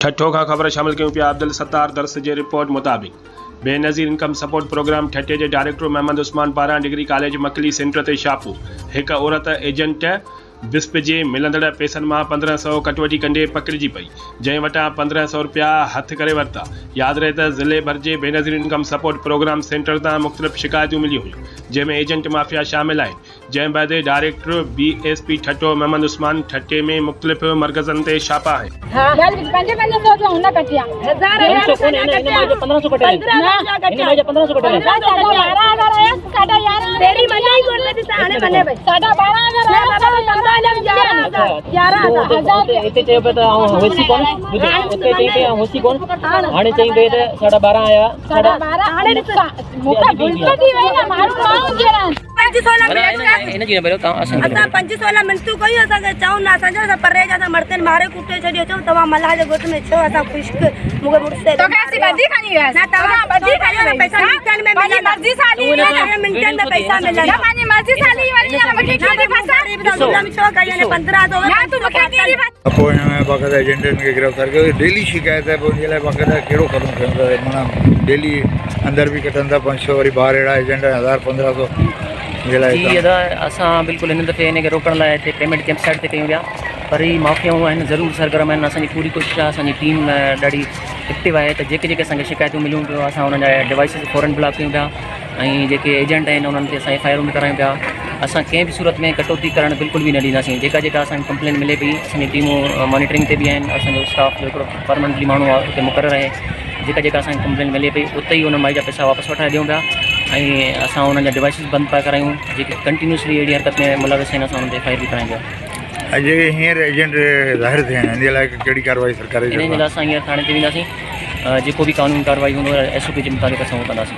ठट्ठो का खबर शामिल क्यों पिया अब्दुल सत्तार दर्स जे रिपोर्ट मुताबिक़ बेनज़ीर इनकम सपोर्ट प्रोग्राम ठट्टे जे डायरेक्टर मोहम्मद उस्मान पारां डिग्री कॉलेज मकली सेंटर ते छापो। हिकु औरत एजेंट विस्प जे मिलंदड़ पैसनि मां 1500 कटवटी कंडे पकड़िजी पई, जंहिं वटां 1500 रुपया हथ करे वरिता। यादि रहे त ज़िले भर जे Benazir income support programme centre तां मुख़्तलिफ़ शिकायतूं मिलियूं हुयूं, जंहिंमें एजेंट माफ़िया शामिल आहिनि। जंहिं बैदि डायरेक्टर BSP ठट्टो मोहम्मद उस्मान ठट्टे में मुख़्तलिफ़ मरकज़नि ते छापा आहिनि। मारे कुटे छड़ियो चो तवा मल्हा जे गोट में छो असा खुश्क मुगे मुड़से तो कैसी बदी खानी है ना तवा बदी खानी है पैसा मिंटन में मिला मर्जी साली है मिंटन में पैसा मिला ना मानी मर्जी साली वाली है मके की फसा में छो का यानी 15 दो ना तू मके की अको में बाकायदा एजेंटन के गिरफ्तार कयो। डेली शिकायत है उनके लिए बाकायदा केड़ो कदम खणंदा माना डेली अंदर भी कटंदा 500 वरी बाहर एड़ा एजेंट 1000-1500 जी अदा असां बिल्कुल इन दफ़े इन खे रोकण लाइ हिते पेमेंट कैंप साइट ते कयूं पिया, पर ही माफ़ियाऊं आहिनि ज़रूरु सरगर्म आहिनि। असांजी पूरी कोशिशि आहे, असांजी टीम ॾाढी एक्टिव आहे त जेके असांखे शिकायतूं मिलियूं पियो असां हुननि जा डिवाइसिस फॉरन ब्लॉक कयूं पिया ऐं जेके एजेंट आहिनि उन्हनि ते असां FIR बि करायूं पिया। असां कंहिं बि सूरत में कटौती करणु बिल्कुलु बि न ॾींदासीं। जेका असांखे कंप्लेन मिले पई असांजी टीमूं मॉनिटरिंग ते बि आहिनि, असांजो स्टाफ जो हिकिड़ो परमानेंटली माण्हू आहे उते मुक़ररु आहे। जेका असांखे कंप्लेन मिले पई उते ई उन माई जा पैसा वापसि वठाए ॾियूं पिया ऐं असां उन्हनि जा डिवाइसिस बंदि पिया करायूं। जेके कंटिन्यूसली अहिड़ी हरकत में मुलविस आहिनि असां उन्हनि ते FIR बि करायूं पिया। जेके हींअर एजेंट ज़ाहिर थिया आहिनि इन जे लाइ कहिड़ी कार्रवाई सरकार इन जे लाइ असां हींअर थाणे ते वेंदासीं, जेको बि कानूनी कार्रवाई हूंदो SOP जे मुताबिक़ असां उहो कंदासीं।